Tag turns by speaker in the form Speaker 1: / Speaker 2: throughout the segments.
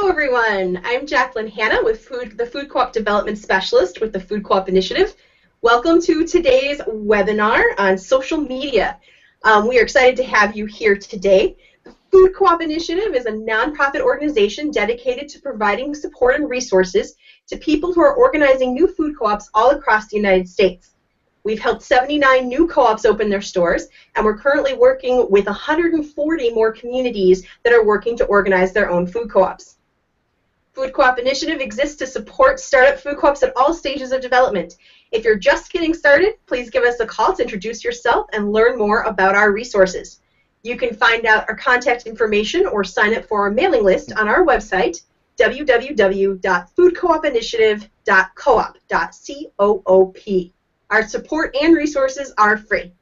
Speaker 1: everyone. I'm Jacqueline Hanna with the Food Co-op Development Specialist with the Food Co-op Initiative. Welcome to today's webinar on social media. We are excited to have you here today. The Food Co-op Initiative is a nonprofit organization dedicated to providing support and resources to people who are organizing new food co-ops all across the United States. We've helped 79 new co-ops open their stores, and we're currently working with 140 more communities that are working to organize their own food co-ops. Food Co-op Initiative exists to support startup food co-ops at all stages of development. If you're just getting started, please give us a call to introduce yourself and learn more about our resources. You can find out our contact information or sign up for our mailing list on our website, www.foodcoopinitiative.coop. Our support and resources are free.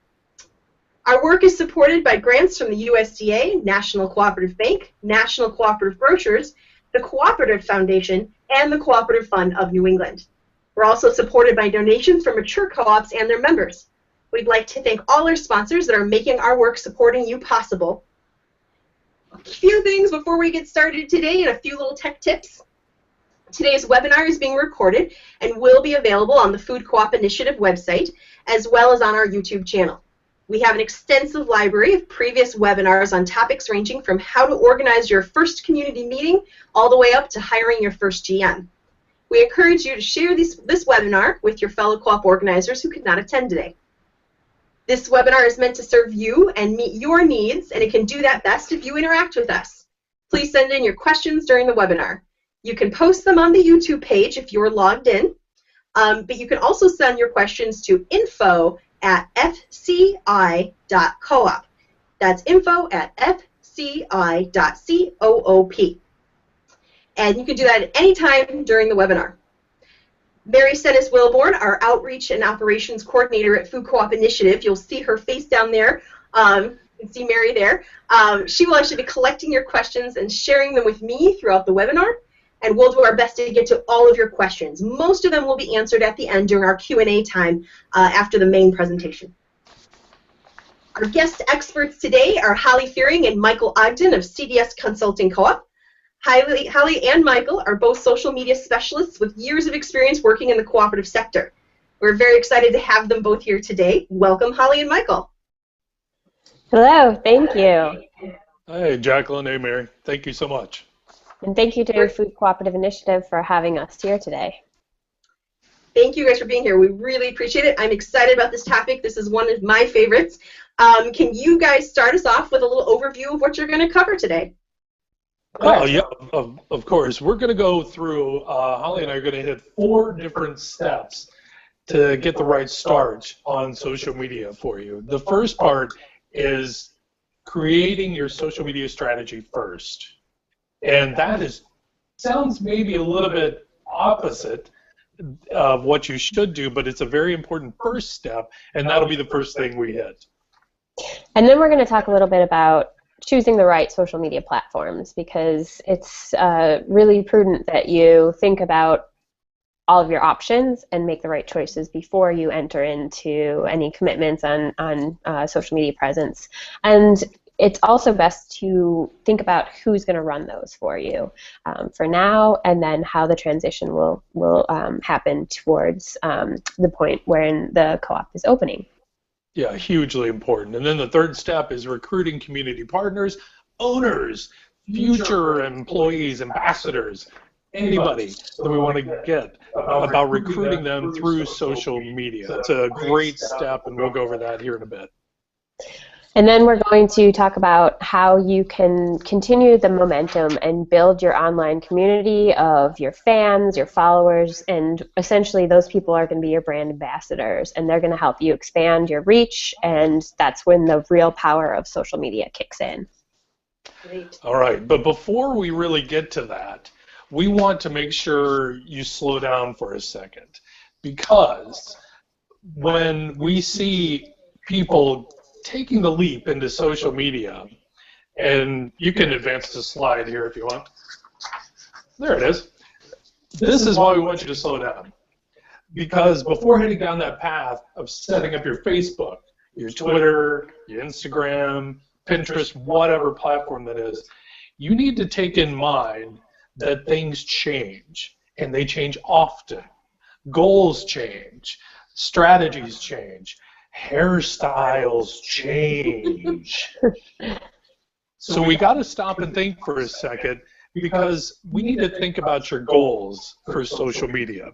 Speaker 1: Our work is supported by grants from the USDA, National Cooperative Bank, National Cooperative Grocers, the Cooperative Foundation, and the Cooperative Fund of New England. We're also supported by donations from mature co-ops and their members. We'd like to thank all our sponsors that are making our work supporting you possible. A few things before we get started today and a few little tech tips. Today's webinar is being recorded and will be available on the Food Co-op Initiative website as well as on our YouTube channel. We have an extensive library of previous webinars on topics ranging from how to organize your first community meeting all the way up to hiring your first GM. We encourage you to share this webinar with your fellow co-op organizers who could not attend today. This webinar is meant to serve you and meet your needs, and it can do that best if you interact with us. Please send in your questions during the webinar. You can post them on the YouTube page if you're logged in, but you can also send your questions to info@fci.coop. That's info@fci.coop. And you can do that at any time during the webinar. Mary Stennis Wilborn, our Outreach and Operations Coordinator at Food Co-op Initiative, you'll see her face down there. You can see Mary there. She will actually be collecting your questions and sharing them with me throughout the webinar. And we'll do our best to get to all of your questions. Most of them will be answered at the end during our Q&A time after the main presentation. Our guest experts today are Holly Fearing and Michael Ogden of CDS Consulting Co-op. Holly and Michael are both social media specialists with years of experience working in the cooperative sector. We're very excited to have them both here today. Welcome, Holly and Michael.
Speaker 2: Hello, thank you.
Speaker 3: Hey, Jacqueline. Hey, Mary. Thank you so much.
Speaker 2: And thank you to Food Cooperative Initiative for having us here today.
Speaker 1: Thank you guys for being here. We really appreciate it. I'm excited about this topic. This is one of my favorites. Can you guys start us off with a little overview of what you're going to cover today?
Speaker 3: Oh, yeah, of course. We're going to go through, Holly and I are going to hit 4 different steps to get the right start on social media for you. The first part is creating your social media strategy first. And that sounds maybe a little bit opposite of what you should do, but it's a very important first step, and that'll be the first thing we hit.
Speaker 2: And then we're going to talk a little bit about choosing the right social media platforms, because it's really prudent that you think about all of your options and make the right choices before you enter into any commitments on social media presence. And it's also best to think about who's going to run those for you for now, and then how the transition will happen towards the point wherein the co-op is opening.
Speaker 3: Yeah, hugely important. And then the third step is recruiting community partners, owners, future employees, ambassadors, anybody that we want to get about recruiting them through social media. It's a great step, and we'll go over that here in a bit.
Speaker 2: And then we're going to talk about how you can continue the momentum and build your online community of your fans, your followers, and essentially those people are going to be your brand ambassadors, and they're going to help you expand your reach, and that's when the real power of social media kicks in.
Speaker 1: Great.
Speaker 3: All right, but before we really get to that, we want to make sure you slow down for a second, because when we see people taking the leap into social media, and you can advance the slide here if you want. There it is. This is why we want you to slow down. Because before heading down that path of setting up your Facebook, your Twitter, your Instagram, Pinterest, whatever platform that is, you need to take in mind that things change, and they change often. Goals change, strategies change, hairstyles change. So we got to stop and think for a second, because we need to think about your goals for social media.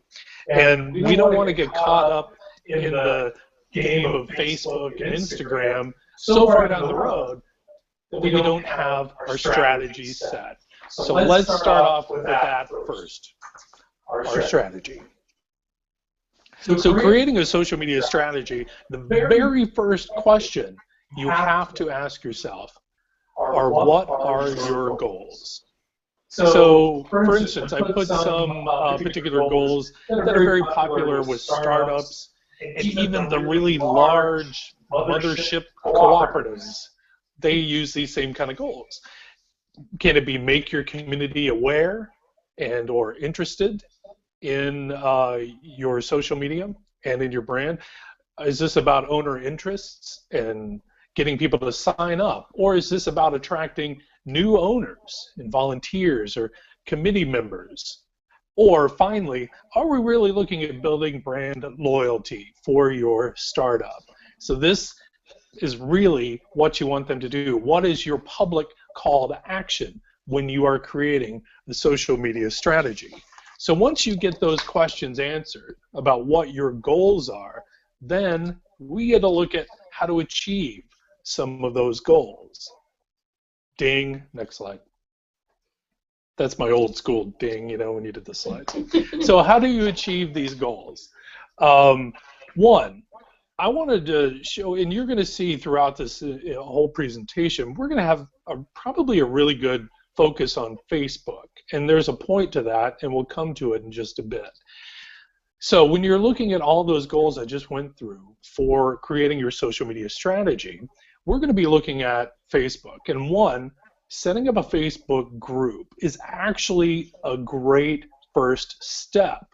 Speaker 3: And we don't want to get caught up in the game of Facebook and Instagram so far down the road that we don't have our strategy set. So let's start off with that first, our strategy. So creating a social media strategy, the very first question you have to ask yourself are, what are your goals? So, for instance, I put some particular goals that are very popular with startups and even the really large mothership cooperatives. They use these same kind of goals. Can it be make your community aware and or interested in your social media and in your brand? Is this about owner interests and getting people to sign up? Or is this about attracting new owners and volunteers or committee members? Or finally, are we really looking at building brand loyalty for your startup? So this is really what you want them to do. What is your public call to action when you are creating the social media strategy? So once you get those questions answered about what your goals are, then we get to look at how to achieve some of those goals. Ding. Next slide. That's my old school ding, you know, when you did the slides. So how do you achieve these goals? One, I wanted to show, and you're going to see throughout this whole presentation, we're going to have probably a really good focus on Facebook. And there's a point to that, and we'll come to it in just a bit. So when you're looking at all those goals I just went through for creating your social media strategy, we're going to be looking at Facebook. And one, setting up a Facebook group is actually a great first step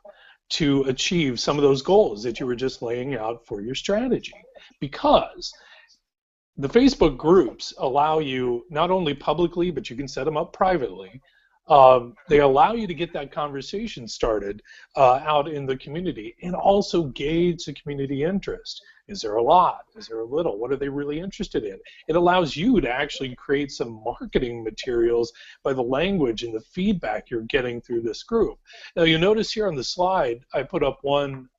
Speaker 3: to achieve some of those goals that you were just laying out for your strategy. Because the Facebook groups allow you not only publicly, but you can set them up privately. They allow you to get that conversation started out in the community and also gauge the community interest. Is there a lot? Is there a little? What are they really interested in? It allows you to actually create some marketing materials by the language and the feedback you're getting through this group. Now you notice here on the slide, I put up one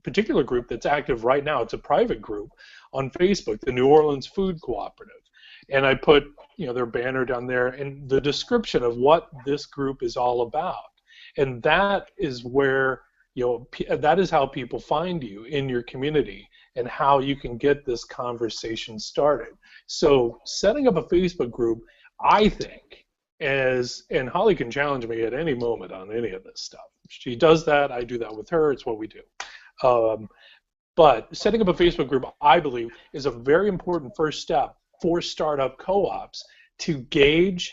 Speaker 3: particular group that's active right now. It's a private group on Facebook, the New Orleans Food Cooperative. And I put, you know, their banner down there and the description of what this group is all about. And that is where, you know, that is how people find you in your community and how you can get this conversation started. So setting up a Facebook group, I think, and Holly can challenge me at any moment on any of this stuff. She does that, I do that with her, it's what we do. But setting up a Facebook group, I believe, is a very important first step for startup co-ops to gauge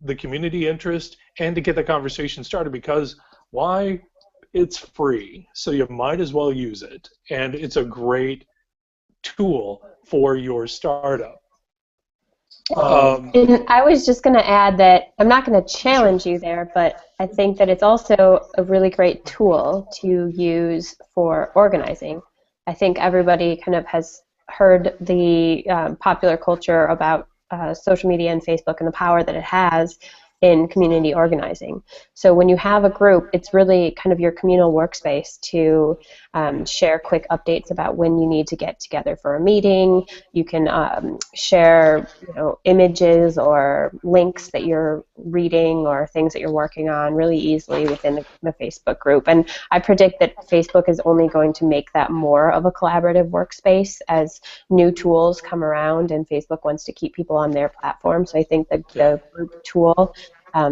Speaker 3: the community interest and to get the conversation started. Because why? It's free, so you might as well use it, and it's a great tool for your startup.
Speaker 2: And I was just going to add that I'm not going to challenge you there, but I think that it's also a really great tool to use for organizing. I think everybody kind of has heard the popular culture about social media and Facebook and the power that it has in community organizing. So when you have a group, it's really kind of your communal workspace to share quick updates about when you need to get together for a meeting. You can share, you know, images or links that you're reading or things that you're working on really easily within the Facebook group. And I predict that Facebook is only going to make that more of a collaborative workspace as new tools come around, and Facebook wants to keep people on their platform. So I think the group tool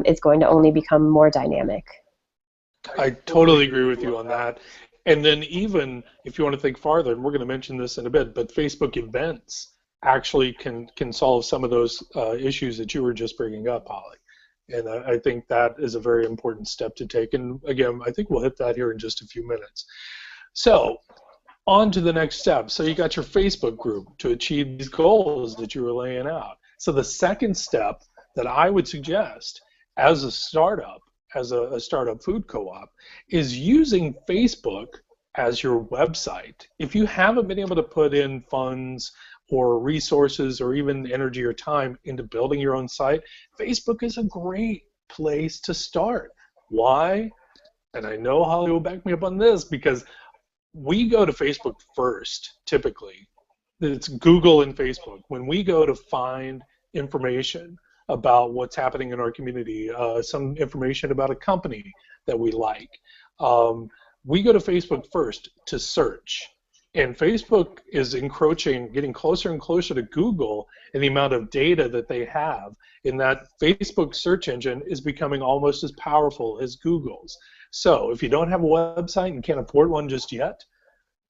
Speaker 2: is going to only become more dynamic.
Speaker 3: I totally agree with you on that. And then even if you want to think farther, and we're going to mention this in a bit, but Facebook events actually can solve some of those issues that you were just bringing up, Holly. And I think that is a very important step to take. And again, I think we'll hit that here in just a few minutes. So on to the next step. So you got your Facebook group to achieve these goals that you were laying out. So the second step that I would suggest as a startup, as a startup food co-op, is using Facebook as your website. If you haven't been able to put in funds or resources or even energy or time into building your own site, Facebook is a great place to start. Why? And I know Holly will back me up on this, because we go to Facebook first, typically. It's Google and Facebook. When we go to find information about what's happening in our community, some information about a company that we like, we go to Facebook first to search. And Facebook is encroaching, getting closer and closer to Google in the amount of data that they have, in that Facebook search engine is becoming almost as powerful as Google's. So if you don't have a website and can't afford one just yet,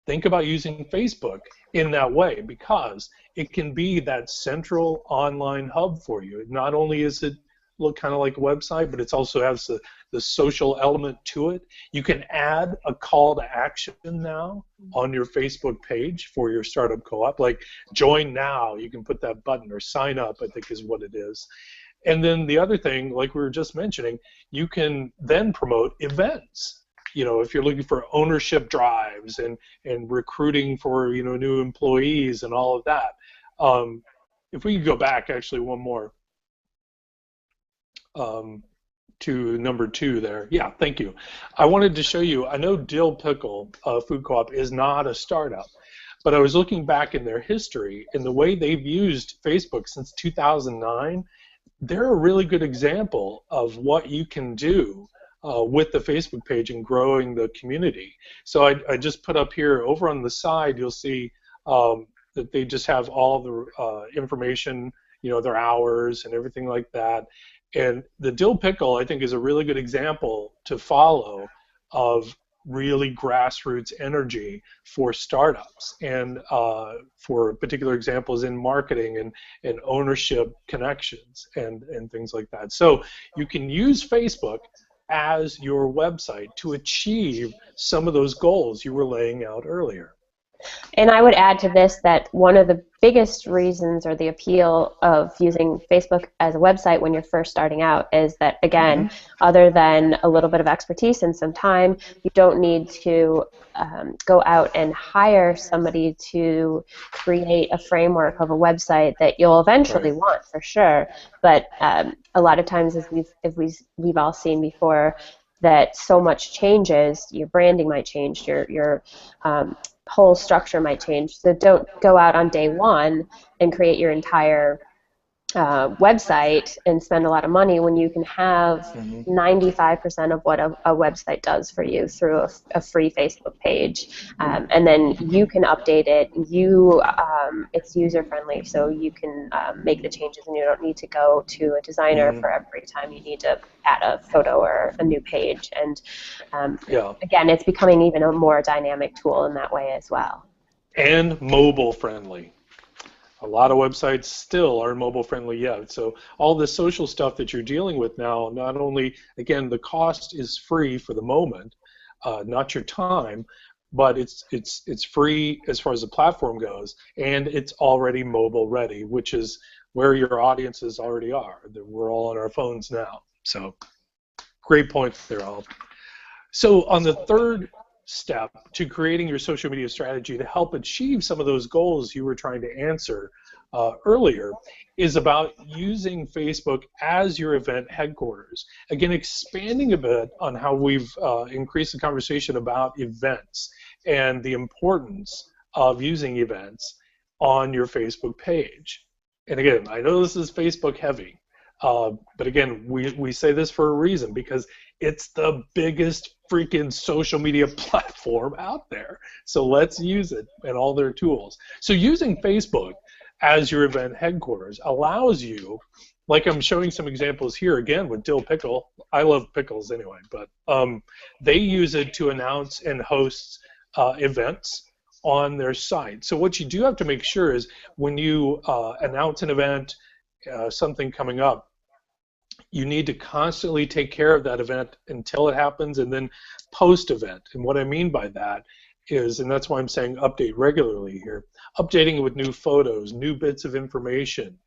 Speaker 3: think about using Facebook in that way, because it can be that central online hub for you. Not only is it look kind of like a website, but it also has the social element to it. You can add a call to action now on your Facebook page for your startup co-op, like join now. You can put that button, or sign up, I think is what it is. And then the other thing, like we were just mentioning, you can then promote events. You know, if you're looking for ownership drives and recruiting for, you know, new employees and all of that. If we could go back actually one more to number 2 there. Yeah, thank you. I wanted to show you, I know Dill Pickle Food Co-op is not a startup, but I was looking back in their history and the way they've used Facebook since 2009. They're a really good example of what you can do with the Facebook page and growing the community. So I just put up here, over on the side, you'll see that they just have all the information, you know, their hours and everything like that. And the Dill Pickle, I think, is a really good example to follow of really grassroots energy for startups, and for particular examples in marketing and ownership connections and things like that. So you can use Facebook as your website to achieve some of those goals you were laying out earlier.
Speaker 2: And I would add to this that one of the biggest reasons, or the appeal of using Facebook as a website when you're first starting out, is that, again, other than a little bit of expertise and some time, you don't need to go out and hire somebody to create a framework of a website that you'll eventually want, for sure. But a lot of times, as we've all seen before, that so much changes. Your branding might change, your whole structure might change. So don't go out on day one and create your entire website and spend a lot of money when you can have 95% of what a website does for you through a free Facebook page. And then you can update it. It's user-friendly, so you can make the changes, and you don't need to go to a designer for every time you need to add a photo or a new page. And again, it's becoming even a more dynamic tool in that way as well.
Speaker 3: And mobile-friendly. A lot of websites still are mobile-friendly yet. So all the social stuff that you're dealing with now, not only, again, the cost is free for the moment, not your time, but it's free as far as the platform goes, and it's already mobile ready, which is where your audiences already are. We're all on our phones now. So great point there, Al. So on the third step to creating your social media strategy to help achieve some of those goals you were trying to answer earlier is about using Facebook as your event headquarters. Again, expanding a bit on how we've increased the conversation about events and the importance of using events on your Facebook page. And again, I know this is Facebook heavy, but again, we say this for a reason, because it's the biggest freaking social media platform out there. So let's use it and all their tools. So using Facebook as your event headquarters allows you, like I'm showing some examples here again with Dill Pickle. I love pickles anyway, but they use it to announce and host events on their site. So what you do have to make sure is when you announce an event, something coming up, you need to constantly take care of that event until it happens, and then post-event. And what I mean by that is, and that's why I'm saying update regularly here, updating with new photos, new bits of information,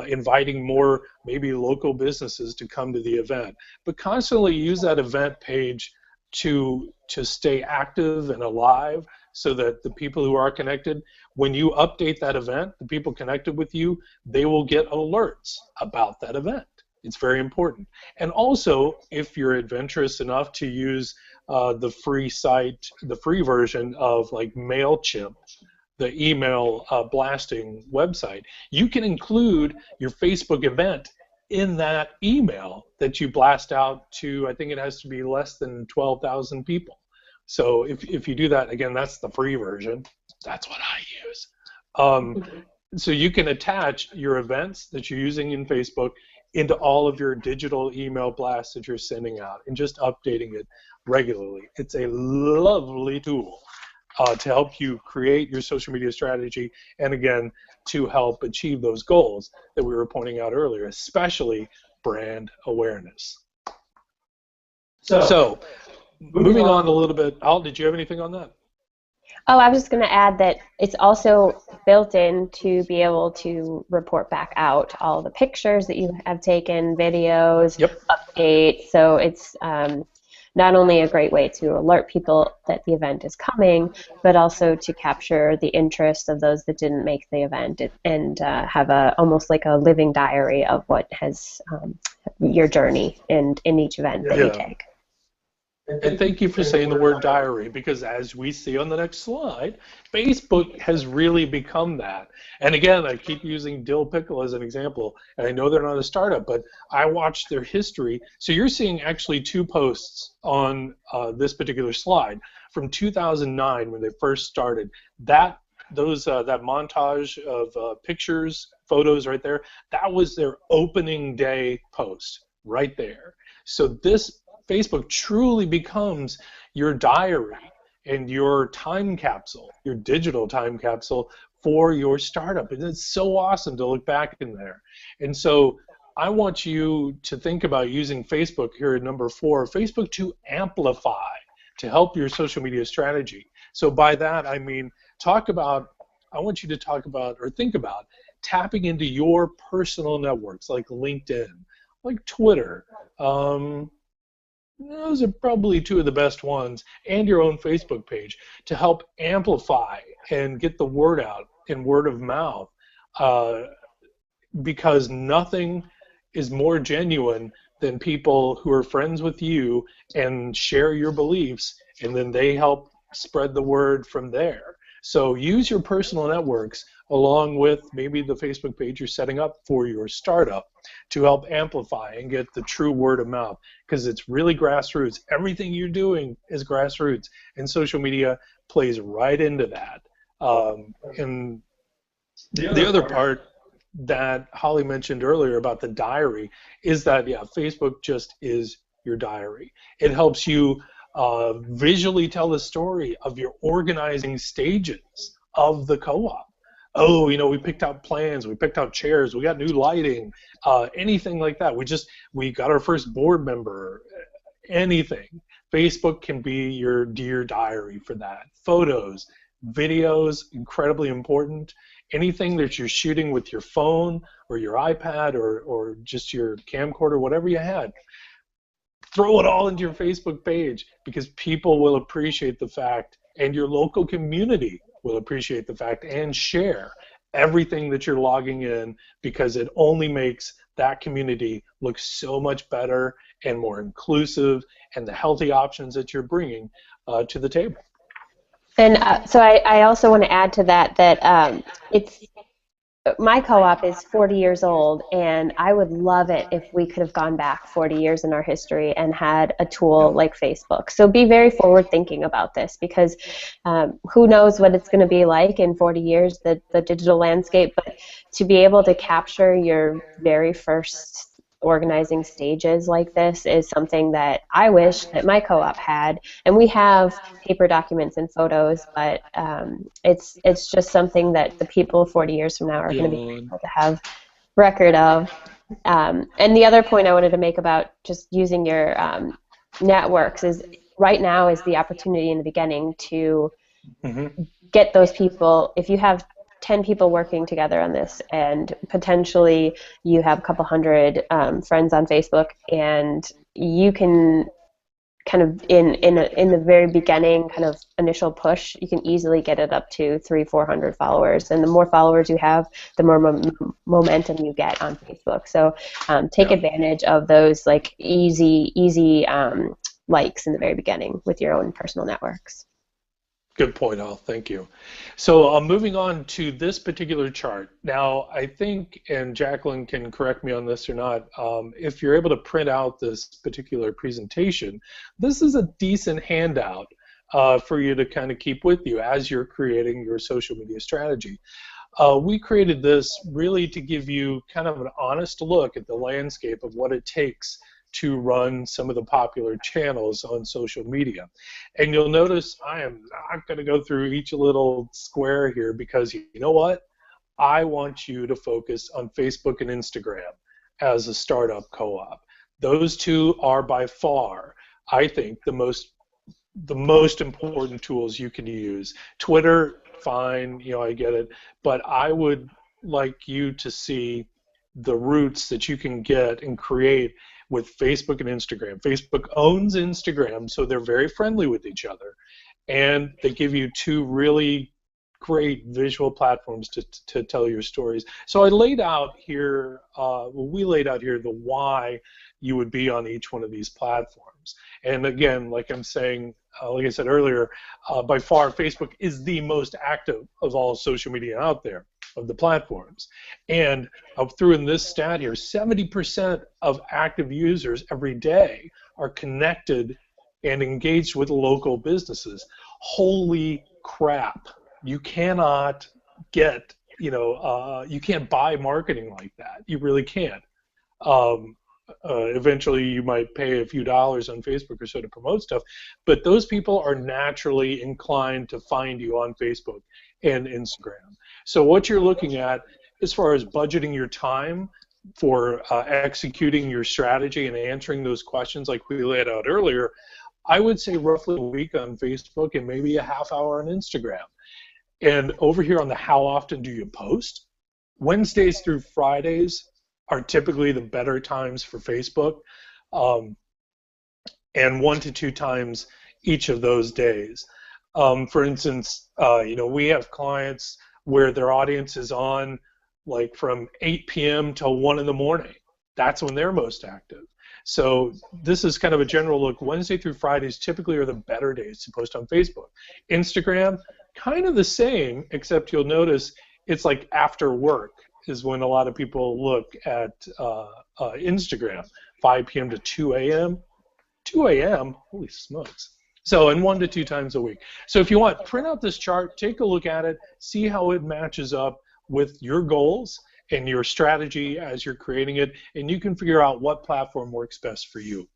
Speaker 3: inviting more maybe local businesses to come to the event. But constantly use that event page to stay active and alive, so that the people who are connected, when you update that event, the people connected with you, they will get alerts about that event. It's very important. And also, if you're adventurous enough to use the free site, the free version of like MailChimp, the email blasting website, you can include your Facebook event in that email that you blast out to, I think it has to be less than 12,000 people. So if you do that, again, that's the free version. That's what I use. So you can attach your events that you're using in Facebook into all of your digital email blasts that you're sending out and just updating it regularly. It's a lovely tool to help you create your social media strategy, and again, to help achieve those goals that we were pointing out earlier, especially brand awareness. So moving on a little bit, Al, did you have anything on that?
Speaker 2: Oh, I was just going to add that it's also built in to be able to report back out all the pictures that you have taken, videos, updates. So it's not only a great way to alert people that the event is coming, but also to capture the interest of those that didn't make the event, and have almost like a living diary of what has your journey in each event that you take.
Speaker 3: And thank you for saying the word diary, because as we see on the next slide, Facebook has really become that. And again, I keep using Dill Pickle as an example, and I know they're not a startup, but I watched their history. So you're seeing actually two posts on this particular slide from 2009 when they first started. That montage of pictures, photos right there, that was their opening day post right there. So this Facebook truly becomes your diary and your time capsule, your digital time capsule for your startup. And it's so awesome to look back in there. And so I want you to think about using Facebook here at number 4, Facebook to amplify, to help your social media strategy. So by that, I mean, I want you to talk about or think about tapping into your personal networks like LinkedIn, like Twitter, those are probably two of the best ones, and your own Facebook page, to help amplify and get the word out in word of mouth, because nothing is more genuine than people who are friends with you and share your beliefs, and then they help spread the word from there. So use your personal networks along with maybe the Facebook page you're setting up for your startup to help amplify and get the true word of mouth, because it's really grassroots. Everything you're doing is grassroots, and social media plays right into that. And the other part that Holly mentioned earlier about the diary is that, yeah, Facebook just is your diary. It helps you visually tell the story of your organizing stages of the co-op. Oh, we picked out plans, we picked out chairs, we got new lighting, anything like that. We got our first board member, anything. Facebook can be your dear diary for that. Photos, videos, incredibly important. Anything that you're shooting with your phone or your iPad or just your camcorder, whatever you had, throw it all into your Facebook page, because people will appreciate the fact, and your local community will appreciate the fact and share everything that you're logging in, because it only makes that community look so much better and more inclusive, and the healthy options that you're bringing to the table.
Speaker 2: And so I also want to add to that my co-op is 40 years old, and I would love it if we could have gone back 40 years in our history and had a tool like Facebook. So be very forward-thinking about this, because who knows what it's going to be like in 40 years, the digital landscape, but to be able to capture your very first organizing stages like this is something that I wish that my co-op had. And we have paper documents and photos, but it's just something that the people 40 years from now are going to be able to have record of. And the other point I wanted to make about just using your networks is right now is the opportunity in the beginning to get those people. If you have 10 people working together on this, and potentially you have a couple hundred friends on Facebook, and you can kind of in the very beginning kind of initial push, you can easily get it up to 300-400 followers, and the more followers you have, the more momentum you get on Facebook. So take advantage of those like easy likes in the very beginning with your own personal networks.
Speaker 3: Good point, Al. Thank you. So moving on to this particular chart. Now, I think, and Jacqueline can correct me on this or not, if you're able to print out this particular presentation, this is a decent handout for you to kind of keep with you as you're creating your social media strategy. We created this really to give you kind of an honest look at the landscape of what it takes to run some of the popular channels on social media. And you'll notice I am not going to go through each little square here, because you know what? I want you to focus on Facebook and Instagram as a startup co-op. Those two are by far, I think, the most important tools you can use. Twitter, fine, I get it, but I would like you to see the roots that you can get and create with Facebook and Instagram. Facebook owns Instagram, so they're very friendly with each other, and they give you two really great visual platforms to tell your stories. So I laid out here, we laid out here the why you would be on each one of these platforms. And again, like I said earlier, by far Facebook is the most active of all social media out there, of the platforms. And I threw in this stat here, 70% of active users every day are connected and engaged with local businesses. Holy crap. You cannot get, you can't buy marketing like that. You really can't. Eventually you might pay a few dollars on Facebook or so to promote stuff, but those people are naturally inclined to find you on Facebook and Instagram. So what you're looking at as far as budgeting your time for executing your strategy and answering those questions like we laid out earlier, I would say roughly a week on Facebook and maybe a half hour on Instagram. And over here on the how often do you post, Wednesdays through Fridays are typically the better times for Facebook, and 1 to 2 times each of those days. For instance, we have clients where their audience is on like from 8 p.m. till 1 in the morning. That's when they're most active. So this is kind of a general look. Wednesday through Fridays typically are the better days to post on Facebook. Instagram, kind of the same, except you'll notice it's like after work is when a lot of people look at Instagram, 5 p.m. to 2 a.m. 2 a.m., holy smokes. So, and 1 to 2 times a week. So if you want, print out this chart, take a look at it, see how it matches up with your goals and your strategy as you're creating it, and you can figure out what platform works best for you.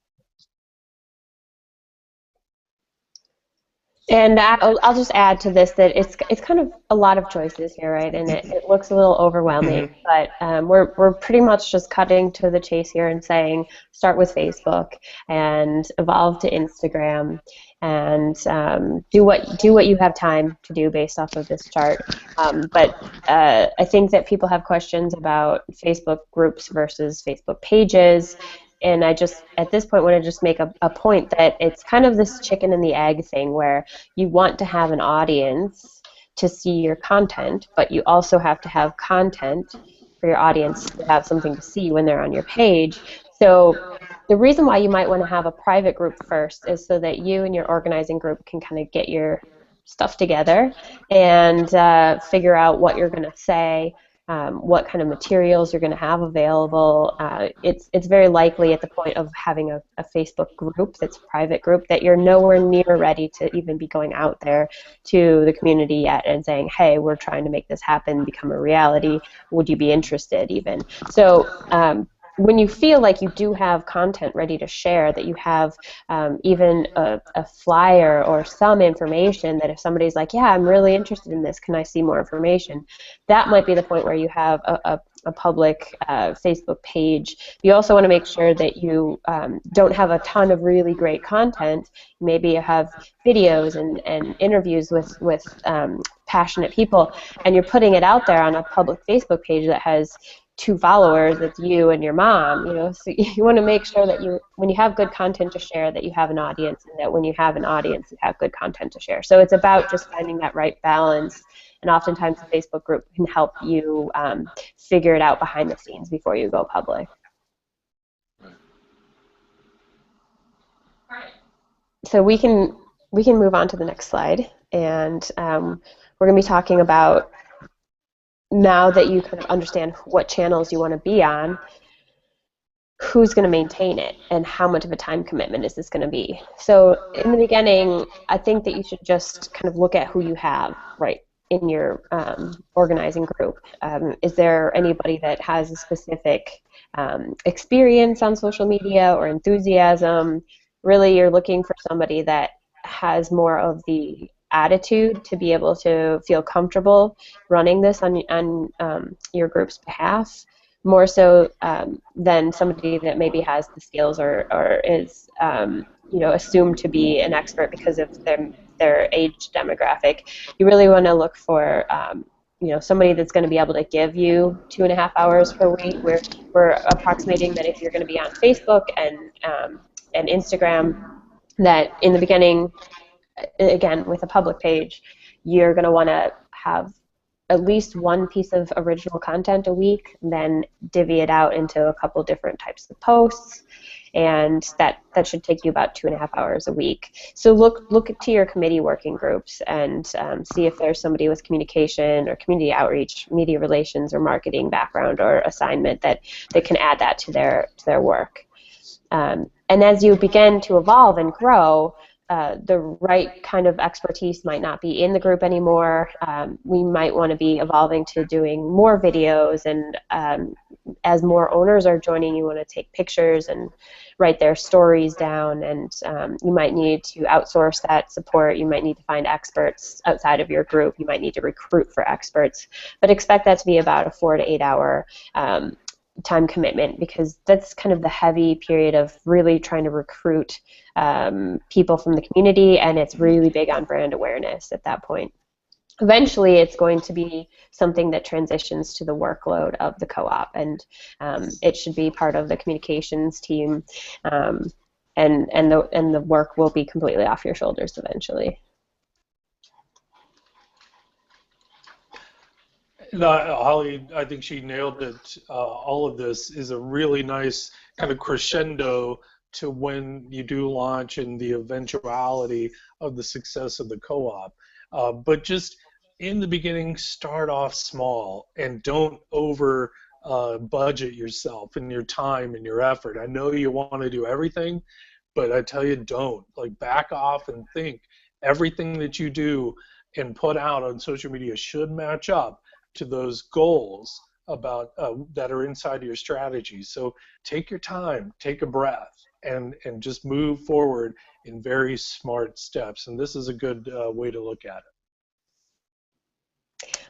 Speaker 2: And I'll just add to this that it's kind of a lot of choices here, right? And it looks a little overwhelming, but we're pretty much just cutting to the chase here and saying start with Facebook and evolve to Instagram and do what you have time to do based off of this chart. But I think that people have questions about Facebook groups versus Facebook pages. And I just, at this point, want to just make a point that it's kind of this chicken and the egg thing where you want to have an audience to see your content, but you also have to have content for your audience to have something to see when they're on your page. So the reason why you might want to have a private group first is so that you and your organizing group can kind of get your stuff together and figure out what you're going to say, what kind of materials you're going to have available. It's very likely at the point of having a Facebook group that's a private group that you're nowhere near ready to even be going out there to the community yet and saying, hey, we're trying to make this happen, become a reality. Would you be interested even? So when you feel like you do have content ready to share, that you have even a flyer or some information that if somebody's like, yeah, I'm really interested in this, can I see more information? That might be the point where you have a public Facebook page. You also want to make sure that you don't have a ton of really great content. Maybe you have videos and interviews with passionate people, and you're putting it out there on a public Facebook page that has 2 followers, it's you and your mom, so you want to make sure that when you have good content to share, that you have an audience, and that when you have an audience, you have good content to share. So it's about just finding that right balance, and oftentimes the Facebook group can help you figure it out behind the scenes before you go public. So we can move on to the next slide, and we're going to be talking about, now that you kind of understand what channels you want to be on, who's going to maintain it and how much of a time commitment is this going to be. So in the beginning, I think that you should just kind of look at who you have right in your organizing group. Is there anybody that has a specific experience on social media or enthusiasm? Really, you're looking for somebody that has more of the attitude to be able to feel comfortable running this on your group's behalf, more so than somebody that maybe has the skills or is assumed to be an expert because of their age demographic. You really want to look for somebody that's going to be able to give you 2.5 hours per week. We're approximating that if you're going to be on Facebook and Instagram, that in the beginning, again, with a public page, you're going to want to have at least one piece of original content a week, then divvy it out into a couple different types of posts, and that should take you about 2.5 hours a week. So look to your committee working groups and see if there's somebody with communication or community outreach, media relations, or marketing background or assignment that can add that to their work. And as you begin to evolve and grow, the right kind of expertise might not be in the group anymore. We might want to be evolving to doing more videos, and as more owners are joining, you want to take pictures and write their stories down, and you might need to outsource that support. You might need to find experts outside of your group. You might need to recruit for experts, but expect that to be about a 4 to 8 hour time commitment, because that's kind of the heavy period of really trying to recruit people from the community, and it's really big on brand awareness at that point. Eventually, it's going to be something that transitions to the workload of the co-op, and it should be part of the communications team, and the work will be completely off your shoulders eventually.
Speaker 3: Holly, I think she nailed it. All of this is a really nice kind of crescendo to when you do launch and the eventuality of the success of the co-op. But just in the beginning, start off small and don't over budget yourself and your time and your effort. I know you want to do everything, but I tell you, don't. Like, back off and think. Everything that you do and put out on social media should match up to those goals about that are inside of your strategy. So take your time, take a breath, and just move forward in very smart steps. And this is a good way to look at it.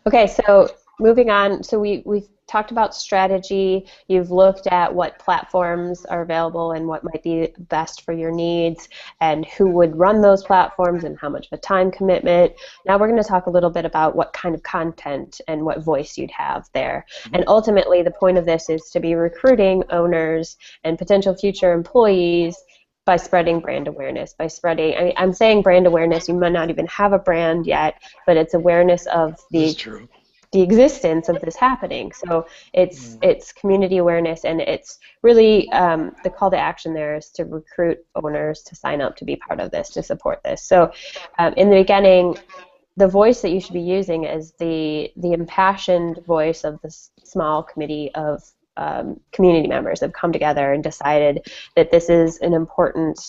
Speaker 2: Okay, so moving on. So we've talked about strategy. You've looked at what platforms are available and what might be best for your needs, and who would run those platforms and how much of a time commitment. Now we're going to talk a little bit about what kind of content and what voice you'd have there. And ultimately, the point of this is to be recruiting owners and potential future employees by spreading brand awareness, by spreading, I mean, I'm saying brand awareness, you might not even have a brand yet, but it's awareness of the existence of this happening. So it's community awareness, and it's really the call to action there is to recruit owners to sign up to be part of this, to support this. So in the beginning, the voice that you should be using is the impassioned voice of this small committee of community members that have come together and decided that this is an important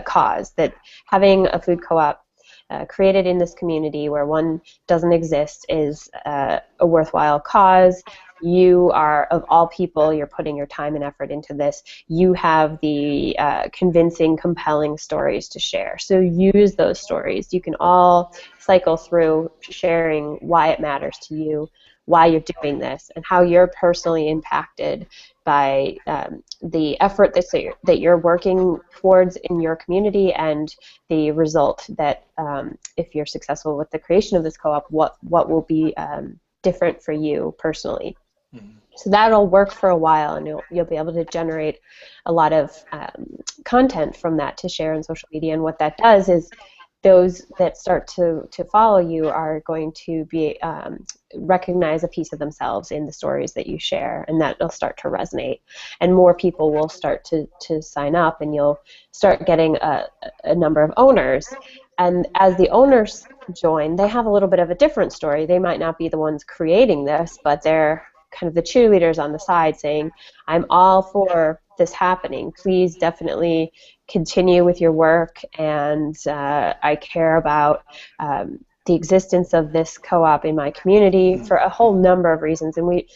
Speaker 2: cause, that having a food co-op created in this community where one doesn't exist is a worthwhile cause. You are, of all people, you're putting your time and effort into this. You have the convincing, compelling stories to share. So use those stories. You can all cycle through sharing why it matters to you, why you're doing this and how you're personally impacted by the effort that you're working towards in your community, and the result that if you're successful with the creation of this co-op, what will be different for you personally. So that'll work for a while, and you'll be able to generate a lot of content from that to share on social media. And what that does is those that start to follow you are going to be recognize a piece of themselves in the stories that you share, and that will start to resonate. And more people will start to sign up, and you'll start getting a number of owners. And as the owners join, they have a little bit of a different story. They might not be the ones creating this, but they're kind of the cheerleaders on the side saying, I'm all for this happening. Please definitely continue with your work, and I care about the existence of this co-op in my community for a whole number of reasons. And we,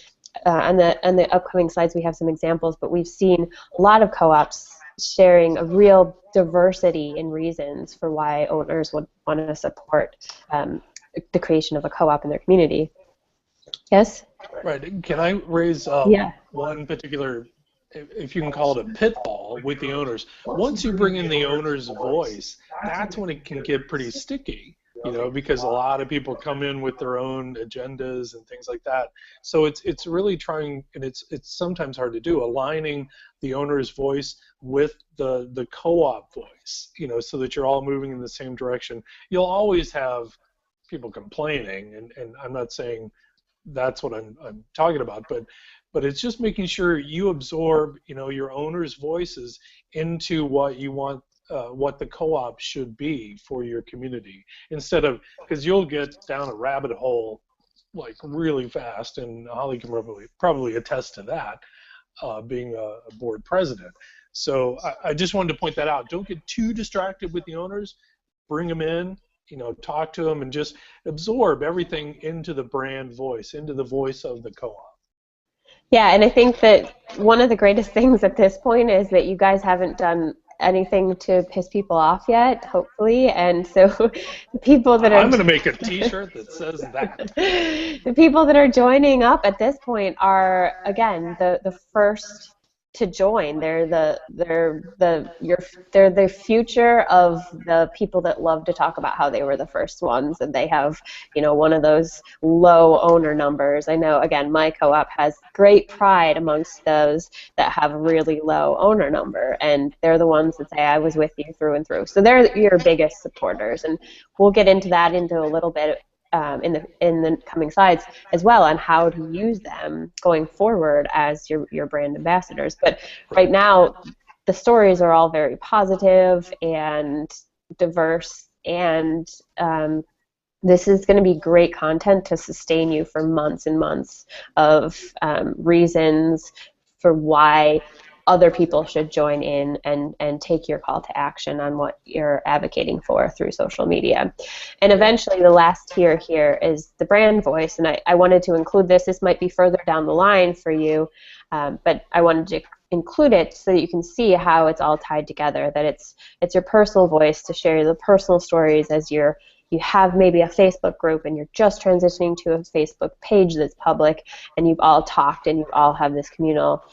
Speaker 2: on the upcoming slides, we have some examples, but we've seen a lot of co-ops sharing a real diversity in reasons for why owners would want to support the creation of a co-op in their community. Yes?
Speaker 3: Right. Can I raise one particular, if you can call it a pitfall with the owners? Once you bring in the owner's voice, that's when it can get pretty sticky, because a lot of people come in with their own agendas and things like that. So it's really trying, and it's sometimes hard to do, aligning the owner's voice with the co-op voice, so that you're all moving in the same direction. You'll always have people complaining, and I'm not saying that's what I'm talking about, but it's just making sure you absorb, your owner's voices into what you want, what the co-op should be for your community, instead of, because you'll get down a rabbit hole like really fast, and Holly can probably attest to that, being a board president. So I just wanted to point that out. Don't get too distracted with the owners. Bring them in. Talk to them and just absorb everything into the brand voice, into the voice of the co-op.
Speaker 2: Yeah, and I think that one of the greatest things at this point is that you guys haven't done anything to piss people off yet, hopefully, and so the people that are...
Speaker 3: I'm going to make a t-shirt that says that.
Speaker 2: The people that are joining up at this point are, again, the first to join. They're the future of the people that love to talk about how they were the first ones, and they have, one of those low owner numbers. I know, again, my co-op has great pride amongst those that have a really low owner number, and they're the ones that say, I was with you through and through. So they're your biggest supporters, and we'll get into that into a little bit in the coming slides as well, on how to use them going forward as your brand ambassadors. But right now, the stories are all very positive and diverse, and this is going to be great content to sustain you for months and months of reasons for why other people should join in and take your call to action on what you're advocating for through social media. And eventually the last tier here is the brand voice, and I wanted to include this. This might be further down the line for you, but I wanted to include it so that you can see how it's all tied together, that it's your personal voice to share the personal stories as you have maybe a Facebook group and you're just transitioning to a Facebook page that's public, and you've all talked and you all have this communal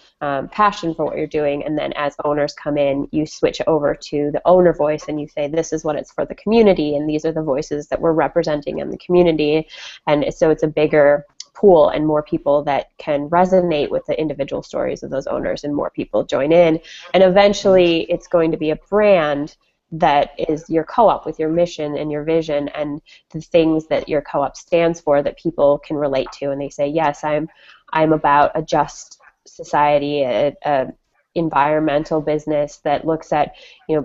Speaker 2: passion for what you're doing, and then as owners come in, you switch over to the owner voice and you say, this is what it's for the community, and these are the voices that we're representing in the community. And so it's a bigger pool and more people that can resonate with the individual stories of those owners, and more people join in. And eventually it's going to be a brand that is your co-op with your mission and your vision and the things that your co-op stands for that people can relate to, and they say, yes, I'm about a just society, a environmental business that looks at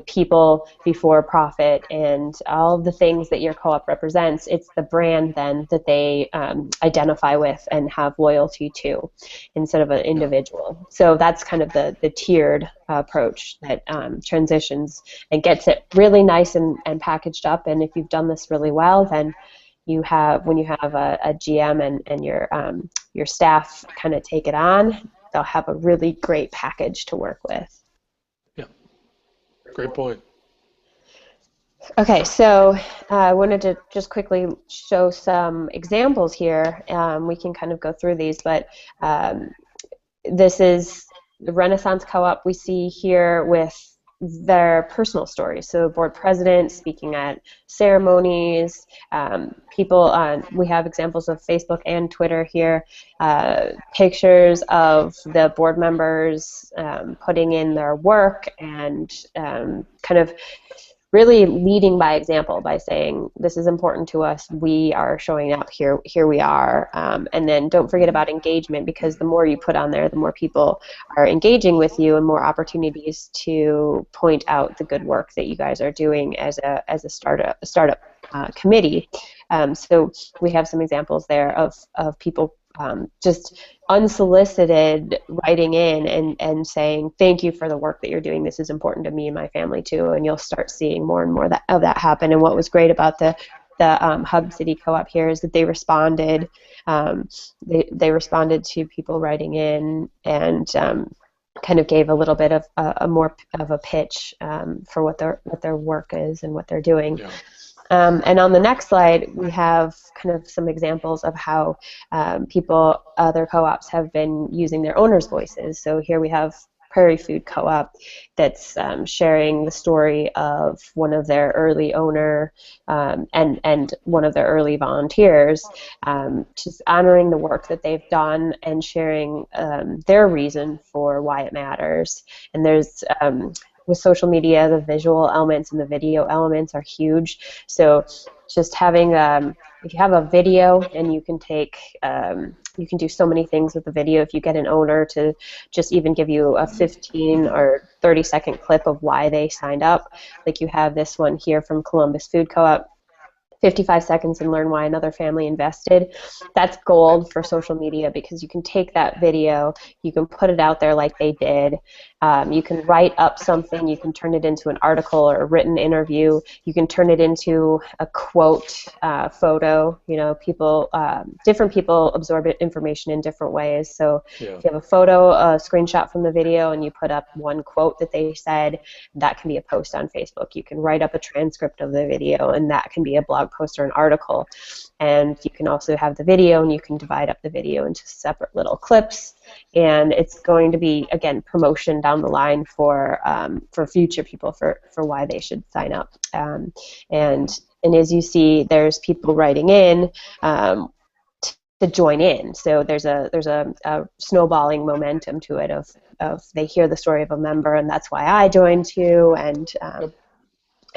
Speaker 2: people before profit, and all the things that your co-op represents. It's the brand then that they identify with and have loyalty to, instead of an individual. So that's kind of the tiered approach that transitions and gets it really nice and packaged up. And if you've done this really well, then when you have a GM and your staff kind of take it on, they'll have a really great package to work with.
Speaker 3: Yeah, great point.
Speaker 2: Okay, so I wanted to just quickly show some examples here. We can kind of go through these, but this is the Renaissance Co-op we see here with their personal stories. So board president speaking at ceremonies, people on, we have examples of Facebook and Twitter here, pictures of the board members putting in their work and kind of really leading by example by saying, this is important to us, we are showing up, here we are. And then don't forget about engagement, because the more you put on there, the more people are engaging with you and more opportunities to point out the good work that you guys are doing as a startup committee. So we have some examples there of people just unsolicited writing in and saying, thank you for the work that you're doing. This is important to me and my family too. And you'll start seeing more and more of that happen. And what was great about the Hub City Co-op here is that they responded. They responded to people writing in and kind of gave a little bit of a more of a pitch for what their work is and what they're doing.
Speaker 3: Yeah.
Speaker 2: And on the next slide, we have kind of some examples of how other co-ops have been using their owners' voices. So here we have Prairie Food Co-op that's sharing the story of one of their early owner and one of their early volunteers, just honoring the work that they've done and sharing their reason for why it matters. And there's with social media, the visual elements and the video elements are huge. So just having, if you have a video and you can take, you can do so many things with the video. If you get an owner to just even give you a 15 or 30-second clip of why they signed up, like you have this one here from Columbus Food Co-op, 55 seconds and learn why another family invested. That's gold for social media, because you can take that video, you can put it out there like they did, you can write up something, you can turn it into an article or a written interview, you can turn it into a quote, photo. You know, people, different people absorb information in different ways. So if you have a photo, a screenshot from the video, and you put up one quote that they said, that can be a post on Facebook. You can write up a transcript of the video, and that can be a blog post or an article. And you can also have the video, and you can divide up the video into separate little clips, and it's going to be, again, promotion down the line for future people for why they should sign up. And as you see, there's people writing in to join in. So there's a snowballing momentum to it of they hear the story of a member, and that's why I joined too, and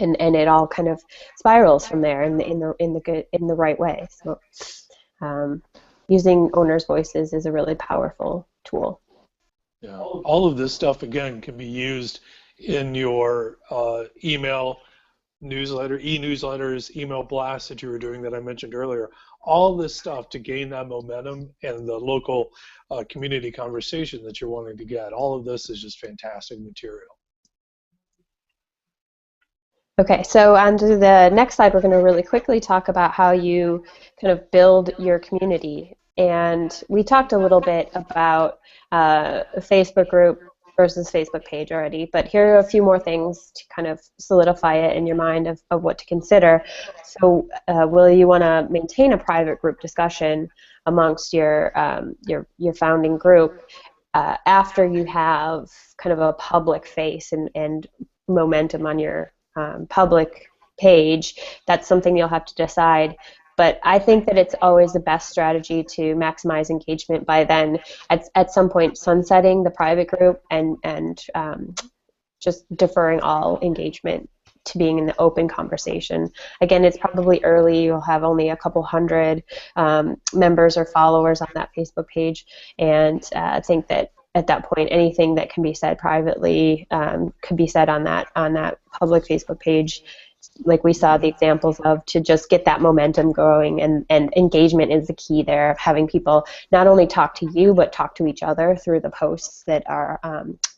Speaker 2: it all kind of spirals from there in the right way. So using owners' voices is a really powerful tool.
Speaker 3: Yeah, all of this stuff again can be used in your email newsletter, e-newsletters, email blasts that you were doing that I mentioned earlier. All this stuff to gain that momentum and the local community conversation that you're wanting to get. All of this is just fantastic material.
Speaker 2: Okay, so on to the next slide, we're going to really quickly talk about how you kind of build your community. And we talked a little bit about a Facebook group versus Facebook page already, but here are a few more things to kind of solidify it in your mind of what to consider. So will you want to maintain a private group discussion amongst your founding group after you have kind of a public face and momentum on your public page? That's something you'll have to decide. But I think that it's always the best strategy to maximize engagement by then at some point sunsetting the private group and just deferring all engagement to being in the open conversation. Again, it's probably early. You'll have only a couple hundred members or followers on that Facebook page, and I think that at that point, anything that can be said privately could be said on that public Facebook page, like we saw the examples of, to just get that momentum going. And engagement is the key there, of having people not only talk to you, but talk to each other through the posts that are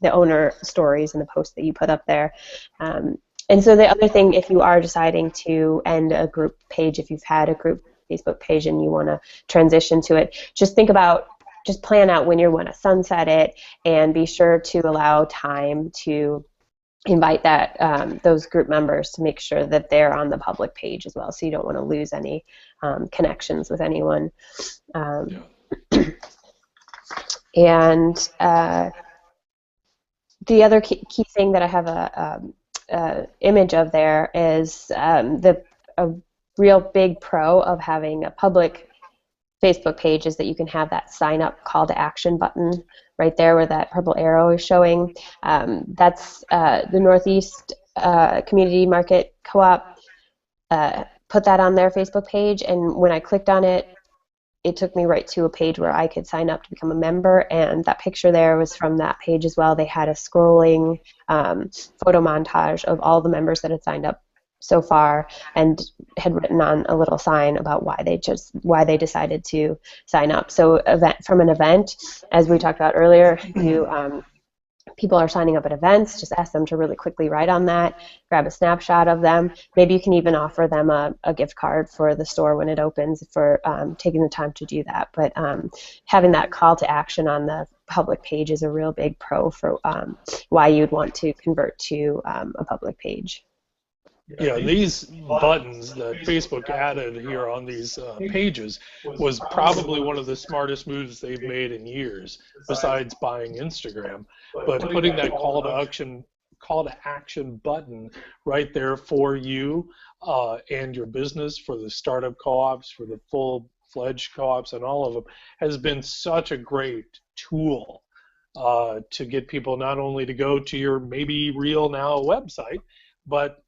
Speaker 2: the owner stories and the posts that you put up there. And so the other thing, if you are deciding to end a group page, if you've had a group Facebook page and you want to transition to it, just plan out when you want to sunset it, and be sure to allow time to invite those group members to make sure that they're on the public page as well, so you don't want to lose any connections with anyone. And the other key thing that I have a image of there is a real big pro of having a public Facebook page is that you can have that sign up call to action button right there where that purple arrow is showing. That's the Northeast Community Market Co-op put that on their Facebook page, and when I clicked on it, it took me right to a page where I could sign up to become a member, and that picture there was from that page as well. They had a scrolling photo montage of all the members that had signed up so far and had written on a little sign about why they decided to sign up. So from an event, as we talked about earlier, people are signing up at events, just ask them to really quickly write on that, grab a snapshot of them. Maybe you can even offer them a gift card for the store when it opens for taking the time to do that. But having that call to action on the public page is a real big pro for why you'd want to convert to a public page.
Speaker 3: Yeah, these buttons that Facebook added here on these pages was probably one of the smartest moves they've made in years, besides buying Instagram. But putting that call to action button right there for you and your business, for the startup co-ops, for the full-fledged co-ops, and all of them, has been such a great tool to get people not only to go to your maybe real now website, but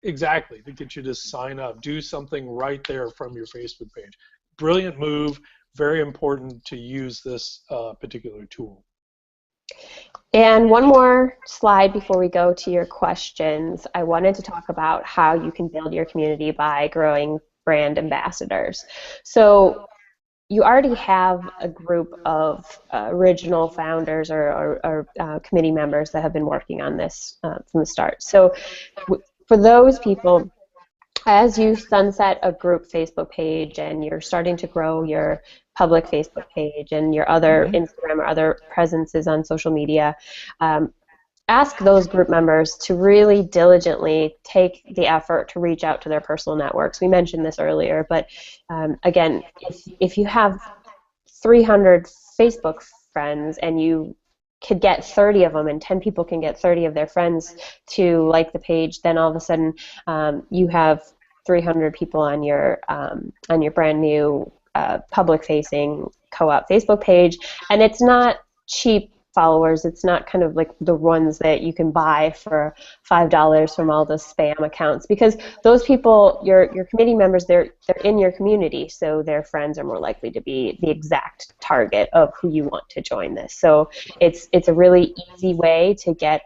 Speaker 3: exactly, to get you to sign up, do something right there from your Facebook page. Brilliant move, very important to use this particular tool.
Speaker 2: And one more slide before we go to your questions. I wanted to talk about how you can build your community by growing brand ambassadors. So you already have a group of original founders or committee members that have been working on this from the start. So for those people, as you sunset a group Facebook page and you're starting to grow your public Facebook page and your other Instagram or other presences on social media, ask those group members to really diligently take the effort to reach out to their personal networks. We mentioned this earlier, but again, if you have 300 Facebook friends and you could get 30 of them and 10 people can get 30 of their friends to like the page, then all of a sudden you have 300 people on your brand new public-facing co-op Facebook page, and it's not cheap followers. It's not kind of like the ones that you can buy for $5 from all the spam accounts, because those people, your committee members, they're in your community, so their friends are more likely to be the exact target of who you want to join this. So it's a really easy way to get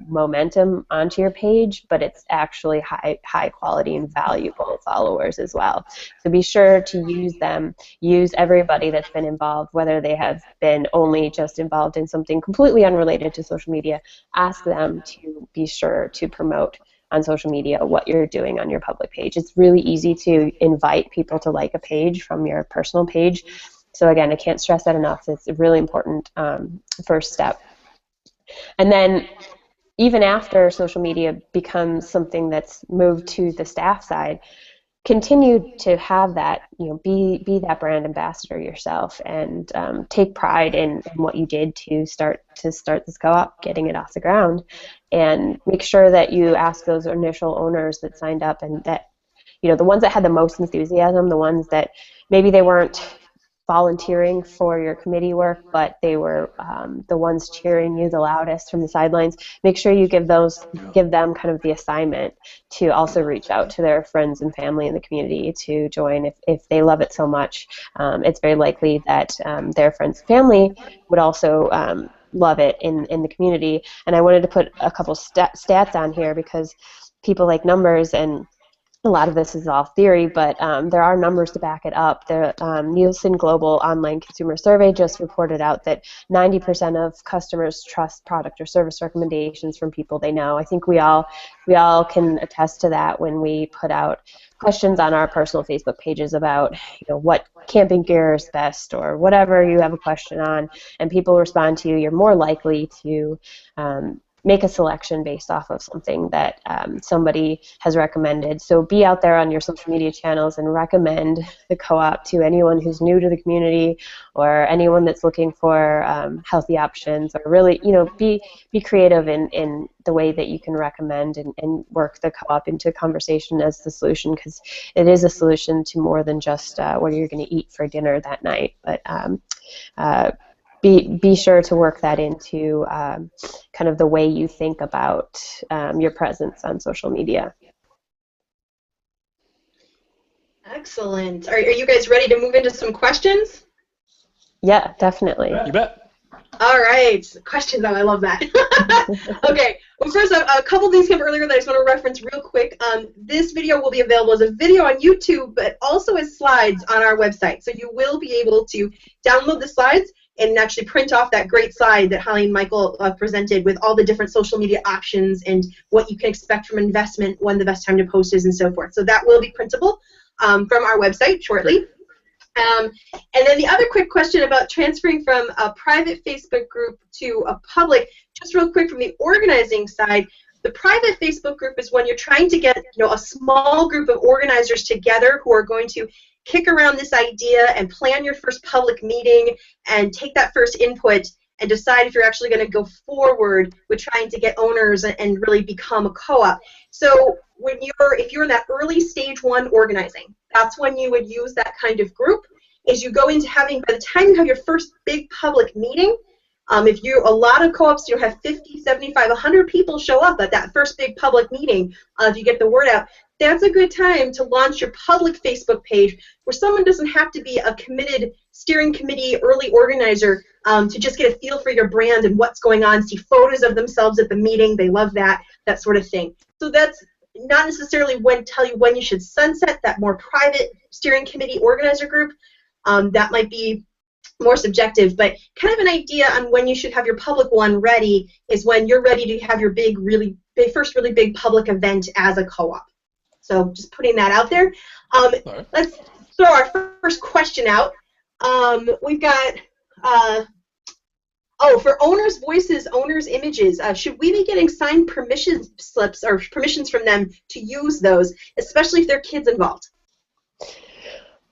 Speaker 2: momentum onto your page, but it's actually high quality and valuable followers as well. So be sure to use them. Use everybody that's been involved, whether they have been only just involved in something completely unrelated to social media. Ask them to be sure to promote on social media what you're doing on your public page. It's really easy to invite people to like a page from your personal page. So again, I can't stress that enough. It's a really important first step. And then even after social media becomes something that's moved to the staff side, continue to have that, be that brand ambassador yourself, and take pride in what you did to start this co-op, getting it off the ground, and make sure that you ask those initial owners that signed up, and that the ones that had the most enthusiasm, the ones that maybe they weren't volunteering for your committee work, but they were the ones cheering you the loudest from the sidelines. Make sure you give them kind of the assignment to also reach out to their friends and family in the community to join. If they love it so much, it's very likely that their friends and family would also love it in the community. And I wanted to put a couple stats on here because people like numbers, and a lot of this is all theory, but there are numbers to back it up. The Nielsen Global Online Consumer Survey just reported out that 90% of customers trust product or service recommendations from people they know. I think we all can attest to that when we put out questions on our personal Facebook pages about what camping gear is best or whatever you have a question on, and people respond to you. You're more likely to make a selection based off of something that somebody has recommended. So be out there on your social media channels and recommend the co-op to anyone who's new to the community or anyone that's looking for healthy options, or really, be creative in the way that you can recommend and work the co-op into conversation as the solution, because it is a solution to more than just what you're going to eat for dinner that night. But be sure to work that into kind of the way you think about your presence on social media.
Speaker 1: Excellent. Are you guys ready to move into some questions?
Speaker 2: Yeah, definitely.
Speaker 3: You bet.
Speaker 1: All right, questions. Oh, I love that. Okay, well, first, a couple things came earlier that I just want to reference real quick. This video will be available as a video on YouTube, but also as slides on our website. So you will be able to download the slides and actually print off that great slide that Holly and Michael presented with all the different social media options and what you can expect from investment, when the best time to post is, and so forth. So that will be printable from our website shortly. And then the other quick question about transferring from a private Facebook group to a public, just real quick from the organizing side, the private Facebook group is when you're trying to get a small group of organizers together who are going to kick around this idea and plan your first public meeting and take that first input and decide if you're actually going to go forward with trying to get owners and really become a co-op. So if you're in that early stage 1 organizing, that's when you would use that kind of group. Is you go into having, by the time you have your first big public meeting, a lot of co-ops have 50, 75, 100 people show up at that first big public meeting, if you get the word out, that's a good time to launch your public Facebook page where someone doesn't have to be a committed steering committee early organizer to just get a feel for your brand and what's going on, see photos of themselves at the meeting. They love that sort of thing. So that's not necessarily tell you when you should sunset that more private steering committee organizer group. That might be more subjective, but kind of an idea on when you should have your public one ready is when you're ready to have your first really big public event as a co-op. So just putting that out there.
Speaker 3: Right.
Speaker 1: Let's throw our first question out. We've got, for owners' voices, owners' images, should we be getting signed permission slips or permissions from them to use those, especially if there are kids involved?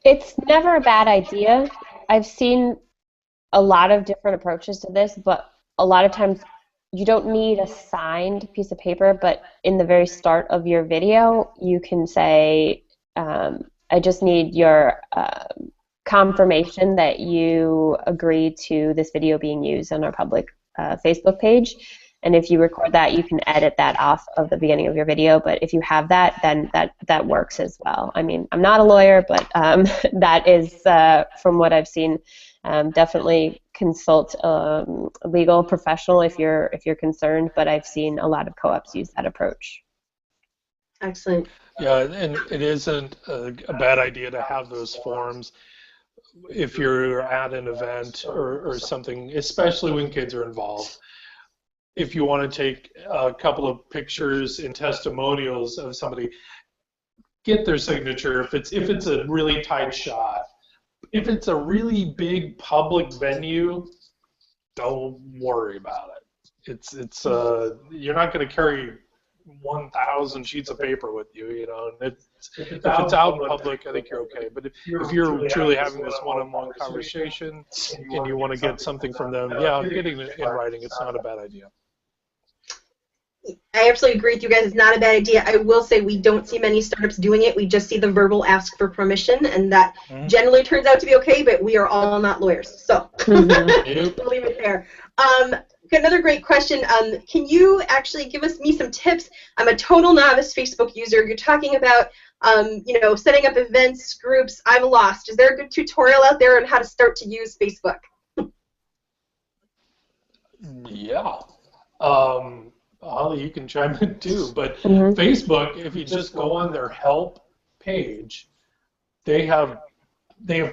Speaker 2: It's never a bad idea. I've seen a lot of different approaches to this, but a lot of times you don't need a signed piece of paper, but in the very start of your video, you can say, I just need your confirmation that you agree to this video being used on our public Facebook page. And if you record that, you can edit that off of the beginning of your video. But if you have that, then that works as well. I mean, I'm not a lawyer, but that is, from what I've seen, definitely consult a legal professional if you're concerned. But I've seen a lot of co-ops use that approach.
Speaker 1: Excellent.
Speaker 3: Yeah, and it isn't a bad idea to have those forms if you're at an event or something, especially when kids are involved. If you want to take a couple of pictures and testimonials of somebody, get their signature. If it's a really tight shot, if it's a really big public venue, don't worry about it. It's you're not going to carry 1,000 sheets of paper with you, And if it's out in public, I think you're okay. But if you're truly having this one-on-one conversation and you want to get something from them, yeah, getting it in writing, it's not a bad idea.
Speaker 1: I absolutely agree with you guys. It's not a bad idea. I will say we don't see many startups doing it. We just see the verbal ask for permission, and that generally turns out to be okay, but we are all not lawyers. So we'll leave it there. Another great question. Can you actually give me some tips? I'm a total novice Facebook user. You're talking about setting up events, groups. I'm lost. Is there a good tutorial out there on how to start to use Facebook?
Speaker 3: Yeah. Holly, you can chime in too, but Facebook, if you just go on their help page, they have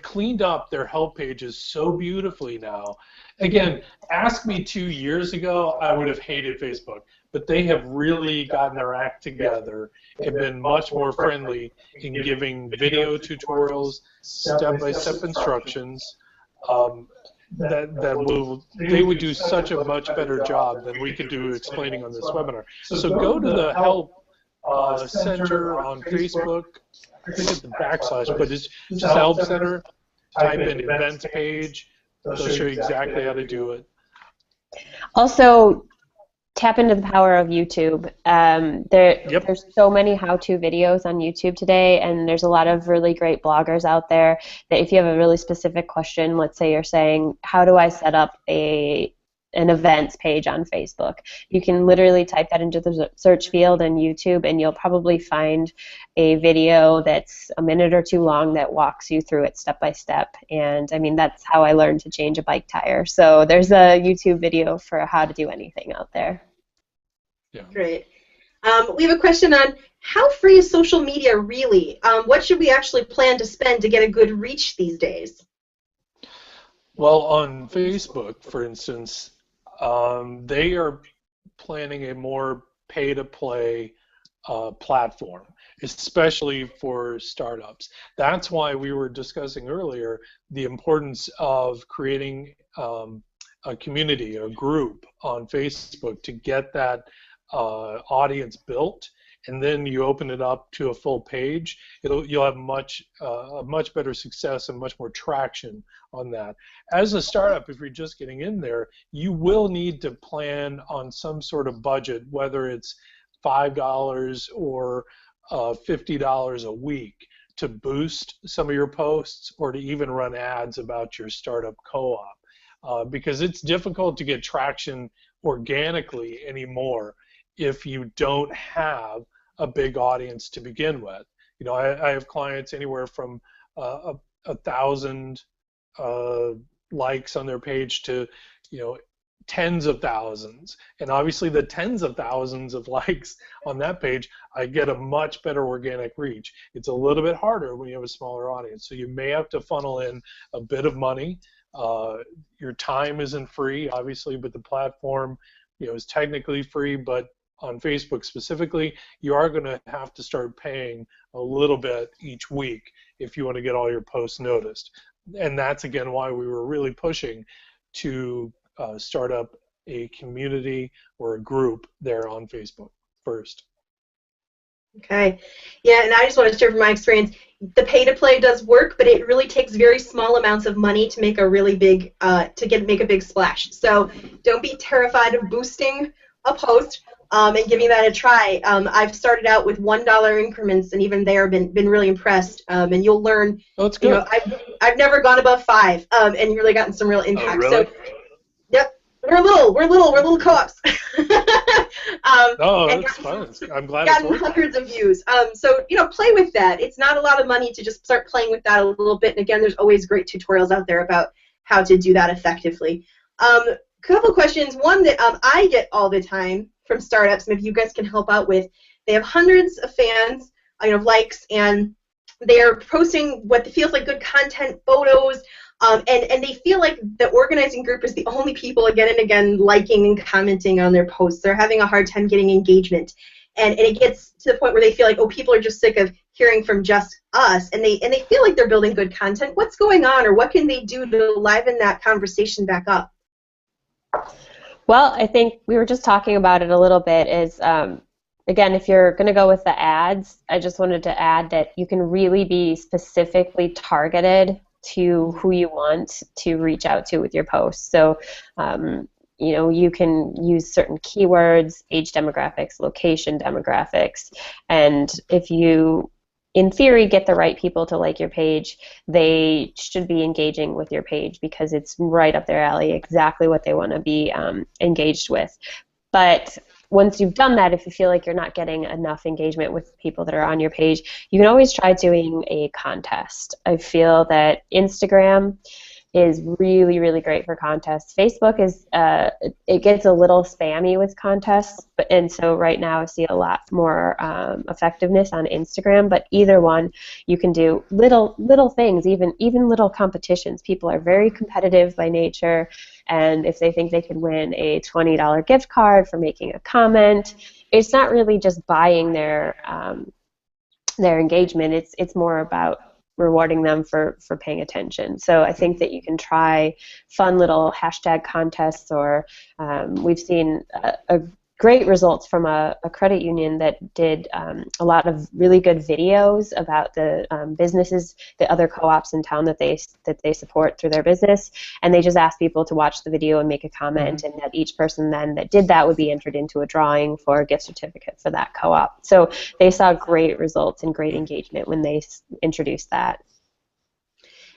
Speaker 3: cleaned up their help pages so beautifully now. Again, ask me 2 years ago, I would have hated Facebook, but they have really gotten their act together and been much more friendly in giving video tutorials, step-by-step instructions. they would do such a much better job than we could do explaining on this webinar. So go to the help center on Facebook. I think it's the backslash, but it's just help center. Type in events page. They'll show you exactly how to do it.
Speaker 2: Also, tap into the power of YouTube. There's so many how-to videos on YouTube today, and there's a lot of really great bloggers out there that if you have a really specific question, let's say you're saying, how do I set up an events page on Facebook? You can literally type that into the search field in YouTube, and you'll probably find a video that's a minute or two long that walks you through it step by step. And I mean, that's how I learned to change a bike tire. So there's a YouTube video for how to do anything out there.
Speaker 3: Yeah.
Speaker 1: Great. We have a question on how free is social media really? What should we actually plan to spend to get a good reach these days?
Speaker 3: Well, on Facebook, for instance, they are planning a more pay-to-play platform, especially for startups. That's why we were discussing earlier the importance of creating a community, a group on Facebook to get that audience built, and then you open it up to a full page. You'll have a much better success and much more traction on that. As a startup, if you're just getting in there, you will need to plan on some sort of budget, whether it's $5 or $50 a week to boost some of your posts or to even run ads about your startup co-op, because it's difficult to get traction organically anymore if you don't have a big audience to begin with. You know, I have clients anywhere from 1,000 likes on their page to, you know, tens of thousands. And obviously the tens of thousands of likes on that page, I get a much better organic reach. It's a little bit harder when you have a smaller audience. So you may have to funnel in a bit of money. Your time isn't free, obviously, but the platform, you know, is technically free, but on Facebook specifically, you are going to have to start paying a little bit each week if you want to get all your posts noticed. And that's, again, why we were really pushing to start up a community or a group there on Facebook first.
Speaker 1: Okay. Yeah, and I just want to share from my experience, the pay-to-play does work, but it really takes very small amounts of money to make a really big, make a big splash. So don't be terrified of boosting a post. And giving that a try. I've started out with $1 increments, and even there been really impressed. And you'll learn.
Speaker 3: Oh, that's good.
Speaker 1: You know, I've never gone above 5, and really gotten some real impact.
Speaker 3: Oh, really?
Speaker 1: So, yep, we're little co-ops.
Speaker 3: That's fun. I'm glad it's
Speaker 1: gotten hundreds of views. So you know, play with that. It's not a lot of money to just start playing with that a little bit. And again, there's always great tutorials out there about how to do that effectively. Couple questions. One that I get all the time from startups, maybe you guys can help out with. They have hundreds of fans, you know, likes, and they're posting what feels like good content, photos, and they feel like the organizing group is the only people again and again liking and commenting on their posts. They're having a hard time getting engagement, and it gets to the point where they feel like, oh, people are just sick of hearing from just us, and they feel like they're building good content. What's going on, or what can they do to liven that conversation back up?
Speaker 2: Well, I think we were just talking about it a little bit, is again, if you're going to go with the ads, I just wanted to add that you can really be specifically targeted to who you want to reach out to with your posts. So, you know, you can use certain keywords, age demographics, location demographics, and if you, in theory, get the right people to like your page, they should be engaging with your page because it's right up their alley, exactly what they want to be engaged with. But once you've done that, if you feel like you're not getting enough engagement with people that are on your page, you can always try doing a contest. I feel that Instagram is really, really great for contests. Facebook is, it gets a little spammy with contests, and so right now I see a lot more effectiveness on Instagram, but either one, you can do little things, even little competitions. People are very competitive by nature, and if they think they can win a $20 gift card for making a comment, it's not really just buying their engagement. It's more about rewarding them for paying attention. So I think that you can try fun little hashtag contests, or we've seen a great results from a credit union that did a lot of really good videos about the businesses, the other co-ops in town that they support through their business, and they just asked people to watch the video and make a comment, and that each person then that did that would be entered into a drawing for a gift certificate for that co-op. So they saw great results and great engagement when they introduced that.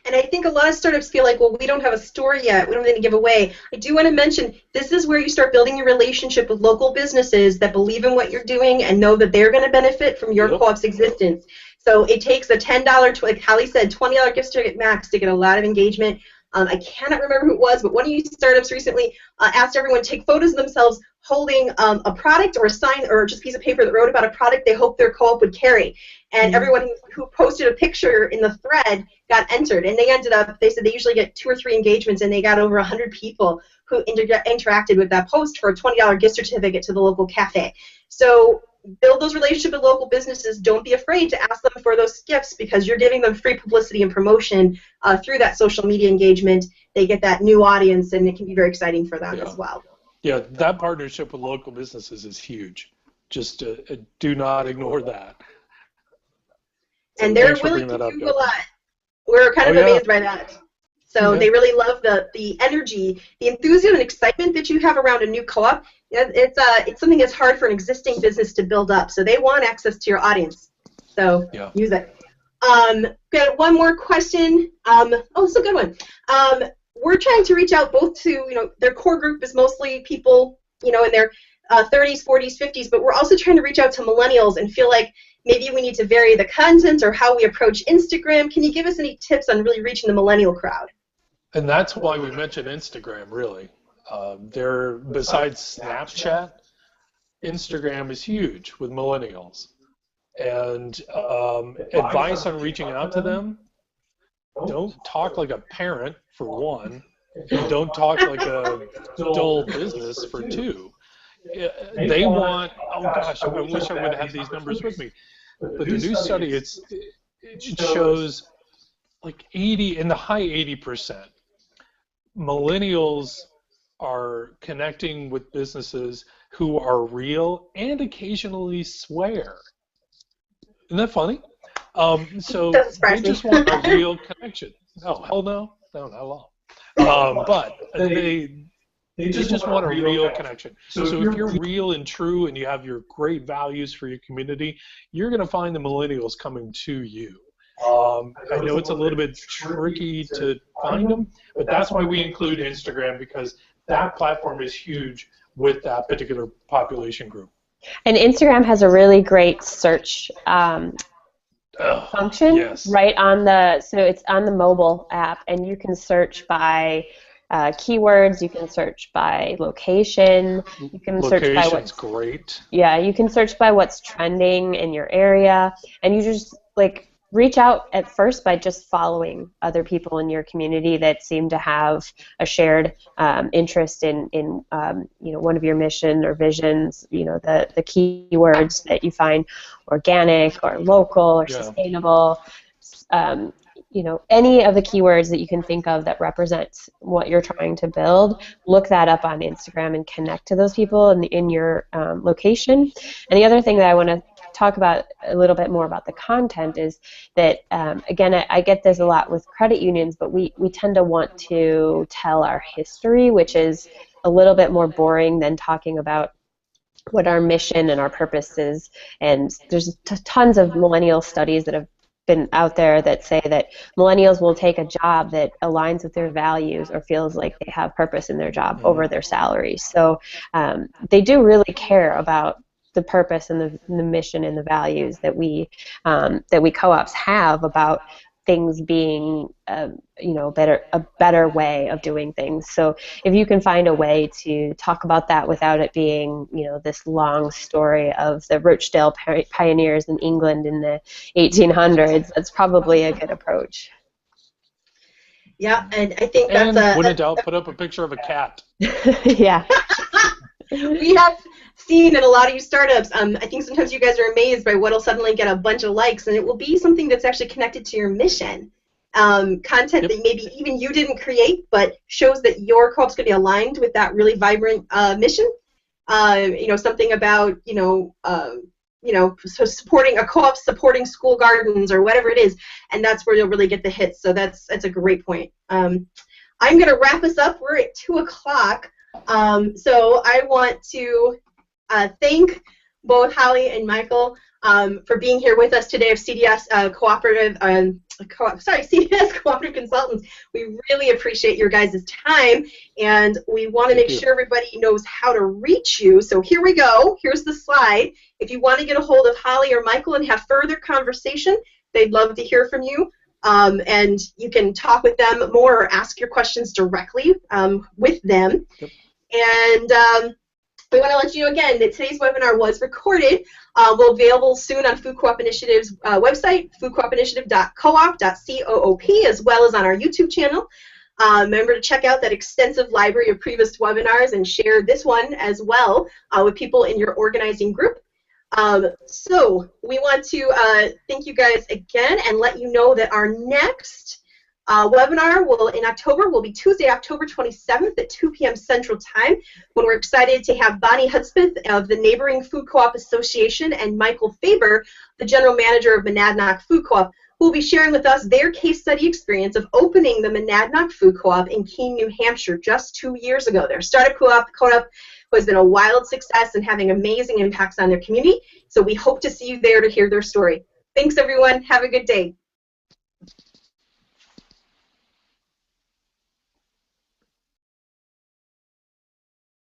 Speaker 1: And I think a lot of startups feel like, well, we don't have a store yet. We don't have anything to give away. I do want to mention, this is where you start building your relationship with local businesses that believe in what you're doing and know that they're going to benefit from your co-op's existence. So it takes a $10, like Holly said, $20 gift certificate max to get a lot of engagement. I cannot remember who it was, but one of you startups recently asked everyone to take photos of themselves holding a product or a sign or just a piece of paper that wrote about a product they hoped their co-op would carry. And everyone who posted a picture in the thread got entered. And they ended up, they said they usually get 2 or 3 engagements, and they got over 100 people who interacted with that post for a $20 gift certificate to the local cafe. So build those relationships with local businesses. Don't be afraid to ask them for those gifts, because you're giving them free publicity and promotion through that social media engagement. They get that new audience, and it can be very exciting for them as well.
Speaker 3: Yeah, that partnership with local businesses is huge. Just do not ignore that. So
Speaker 1: and they're willing to do a lot. We're kind of amazed by that. So they really love the energy, the enthusiasm and excitement that you have around a new co-op. It's something that's hard for an existing business to build up. So they want access to your audience. So use it. Got one more question. It's a good one. We're trying to reach out both to, their core group is mostly people, in their 30s, 40s, 50s, but we're also trying to reach out to millennials and feel like maybe we need to vary the content or how we approach Instagram. Can you give us any tips on really reaching the millennial crowd?
Speaker 3: And that's why we mentioned Instagram, really. Besides Snapchat, Instagram is huge with millennials. And advice on reaching out to them: don't talk like a parent, for one, and don't talk like a dull business, for two. They want, I wish I would have these numbers with me, but the new study, it shows like in the high 80%, millennials are connecting with businesses who are real and occasionally swear. Isn't that funny? So they just want a real connection. No, hell no, not at all. But they just want a real connection. So if you're real and true and you have your great values for your community, you're going to find the millennials coming to you. I know it's a little bit tricky to find them, but that's why we include Instagram, because that platform is huge with that particular population group.
Speaker 2: And Instagram has a really great search function right on so it's on the mobile app, and you can search by keywords, you can search by location, you can search by what's
Speaker 3: great.
Speaker 2: Yeah, you can search by what's trending in your area, and you just reach out at first by just following other people in your community that seem to have a shared interest in one of your mission or visions. The keywords that you find: organic or local or sustainable. Any of the keywords that you can think of that represents what you're trying to build, look that up on Instagram and connect to those people in your location. And the other thing that I want to talk about a little bit more about the content is that, again, I get this a lot with credit unions, but we tend to want to tell our history, which is a little bit more boring than talking about what our mission and our purpose is. And there's tons of millennial studies that have been out there that say that millennials will take a job that aligns with their values or feels like they have purpose in their job over their salary. So they do really care about the purpose and the mission and the values that we co-ops have about things being a better way of doing things. So if you can find a way to talk about that without it being this long story of the Rochdale pioneers in England in the 1800s, that's probably a good approach.
Speaker 1: Yeah, and I think that's
Speaker 3: when in doubt, put up a picture of a cat.
Speaker 2: Yeah.
Speaker 1: We have seen in a lot of you startups, I think sometimes you guys are amazed by what'll suddenly get a bunch of likes, and it will be something that's actually connected to your mission. Content that maybe even you didn't create, but shows that your co-op's going to be aligned with that really vibrant mission. Something about, so supporting a co-op, supporting school gardens or whatever it is, and that's where you'll really get the hits. So that's a great point. I'm going to wrap us up. We're at 2 o'clock. So I want to thank both Holly and Michael for being here with us today of CDS CDS Cooperative Consultants. We really appreciate your guys' time, and we want to make sure everybody knows how to reach you. So here we go. Here's the slide. If you want to get a hold of Holly or Michael and have further conversation, they'd love to hear from you. And you can talk with them more or ask your questions directly with them. Yep. And we want to let you know again that today's webinar was recorded. Will be available soon on Food Co-op Initiative's website, foodcoopinitiative.coop, as well as on our YouTube channel. Remember to check out that extensive library of previous webinars and share this one as well with people in your organizing group. So we want to thank you guys again and let you know that our next webinar in October will be Tuesday, October 27th at 2 p.m. Central Time, when we're excited to have Bonnie Hudspeth of the Neighboring Food Co-op Association and Michael Faber, the General Manager of Monadnock Food Co-op, who will be sharing with us their case study experience of opening the Monadnock Food Co-op in Keene, New Hampshire just 2 years ago. Their startup co-op who has been a wild success and having amazing impacts on their community. So we hope to see you there to hear their story. Thanks, everyone. Have a good day.